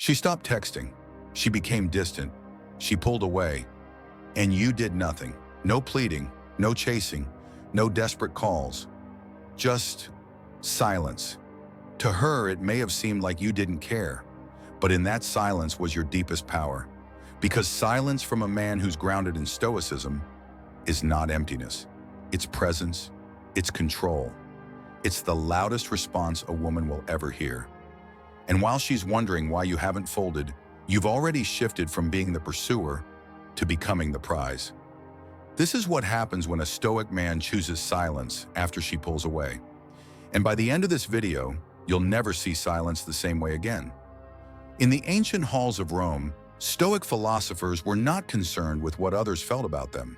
She stopped texting. She became distant. She pulled away. And you did nothing. No pleading, no chasing, no desperate calls. Just silence. To her, it may have seemed like you didn't care, but in that silence was your deepest power. Because silence from a man who's grounded in Stoicism is not emptiness. It's presence, it's control. It's the loudest response a woman will ever hear. And while she's wondering why you haven't folded, you've already shifted from being the pursuer to becoming the prize. This is what happens when a Stoic man chooses silence after she pulls away. And by the end of this video, you'll never see silence the same way again. In the ancient halls of Rome, Stoic philosophers were not concerned with what others felt about them.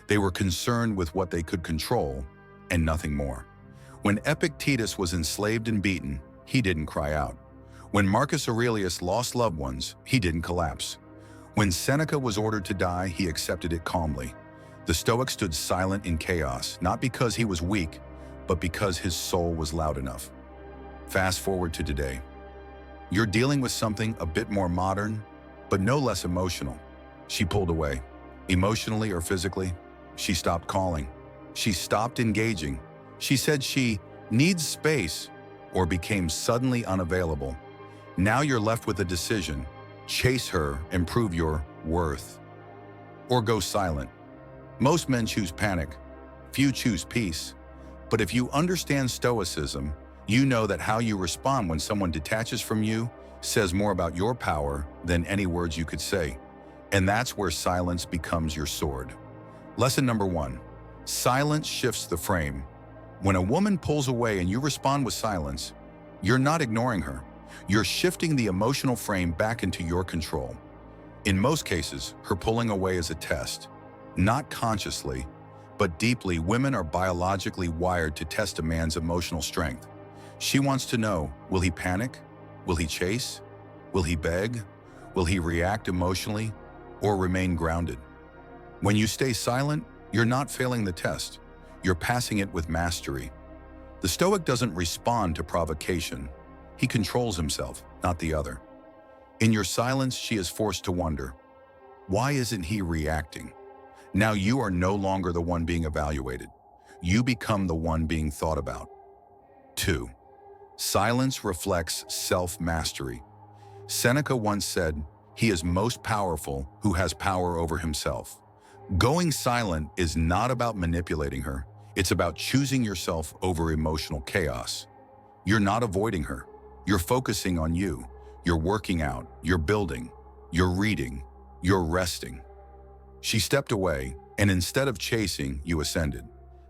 They were concerned with what they could control and nothing more. When Epictetus was enslaved and beaten, he didn't cry out. When Marcus Aurelius lost loved ones, he didn't collapse. When Seneca was ordered to die, he accepted it calmly. The Stoic stood silent in chaos, not because he was weak, but because his soul was loud enough. Fast forward to today. You're dealing with something a bit more modern, but no less emotional. She pulled away. Emotionally or physically, she stopped calling. She stopped engaging. She said she needs space or became suddenly unavailable. Now you're left with a decision. Chase her and prove your worth. Or go silent. Most men choose panic. Few choose peace. But if you understand Stoicism, you know that how you respond when someone detaches from you says more about your power than any words you could say. And that's where silence becomes your sword. Lesson number 1. Silence shifts the frame. When a woman pulls away and you respond with silence, you're not ignoring her. You're shifting the emotional frame back into your control. In most cases, her pulling away is a test. Not consciously, but deeply, women are biologically wired to test a man's emotional strength. She wants to know, will he panic? Will he chase? Will he beg? Will he react emotionally or remain grounded? When you stay silent, you're not failing the test. You're passing it with mastery. The Stoic doesn't respond to provocation. He controls himself, not the other. In your silence, she is forced to wonder, why isn't he reacting? Now you are no longer the one being evaluated. You become the one being thought about. 2. Silence reflects self-mastery. Seneca once said, he is most powerful who has power over himself. Going silent is not about manipulating her. It's about choosing yourself over emotional chaos. You're not avoiding her. You're focusing on you. You're working out. You're building. You're reading. You're resting. She stepped away, and instead of chasing, you ascended.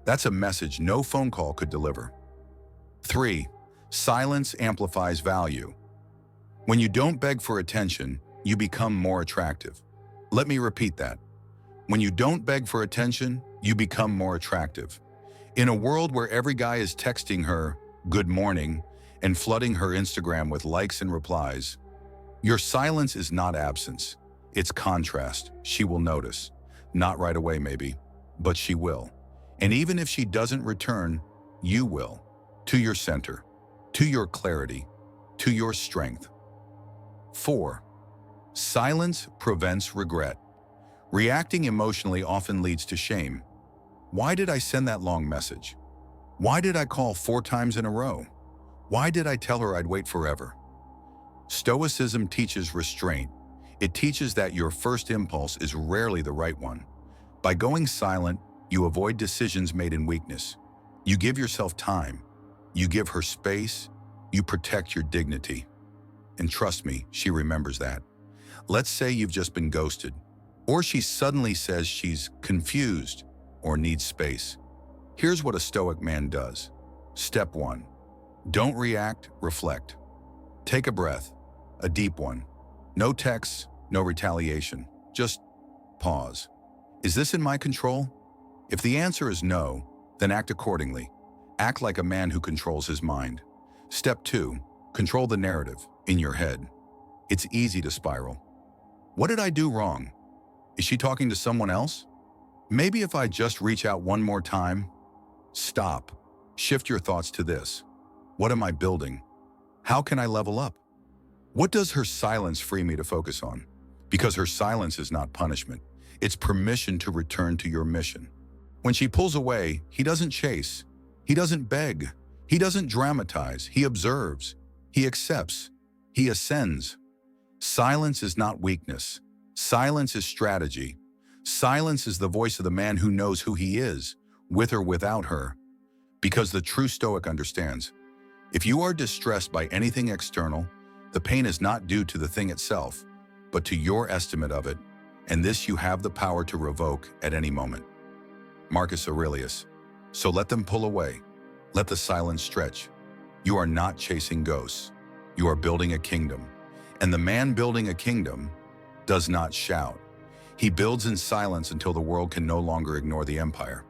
That's a message no phone call could deliver. 3. Silence amplifies value. When you don't beg for attention, you become more attractive. Let me repeat that. When you don't beg for attention, you become more attractive. In a world where every guy is texting her, good morning, and flooding her Instagram with likes and replies, your silence is not absence. It's contrast. She will notice. Not right away maybe, but she will. And even if she doesn't return, you will. To your center, to your clarity, to your strength. 4. Silence prevents regret. Reacting emotionally often leads to shame. Why did I send that long message? Why did I call 4 times in a row? Why did I tell her I'd wait forever? Stoicism teaches restraint. It teaches that your first impulse is rarely the right one. By going silent, you avoid decisions made in weakness. You give yourself time. You give her space. You protect your dignity. And trust me, she remembers that. Let's say you've just been ghosted, or she suddenly says she's confused or needs space. Here's what a Stoic man does. Step 1. Don't react, reflect. Take a breath, a deep one. No texts, no retaliation. Just pause. Is this in my control? If the answer is no, then act accordingly. Act like a man who controls his mind. Step 2. Control the narrative in your head. It's easy to spiral. What did I do wrong? Is she talking to someone else? Maybe if I just reach out one more time? Stop. Shift your thoughts to this. What am I building? How can I level up? What does her silence free me to focus on? Because her silence is not punishment. It's permission to return to your mission. When she pulls away, he doesn't chase. He doesn't beg. He doesn't dramatize. He observes. He accepts. He ascends. Silence is not weakness. Silence is strategy. Silence is the voice of the man who knows who he is, with or without her. Because the true Stoic understands, if you are distressed by anything external, the pain is not due to the thing itself, but to your estimate of it, and this you have the power to revoke at any moment. Marcus Aurelius. So let them pull away. Let the silence stretch. You are not chasing ghosts. You are building a kingdom. And the man building a kingdom does not shout. He builds in silence until the world can no longer ignore the empire.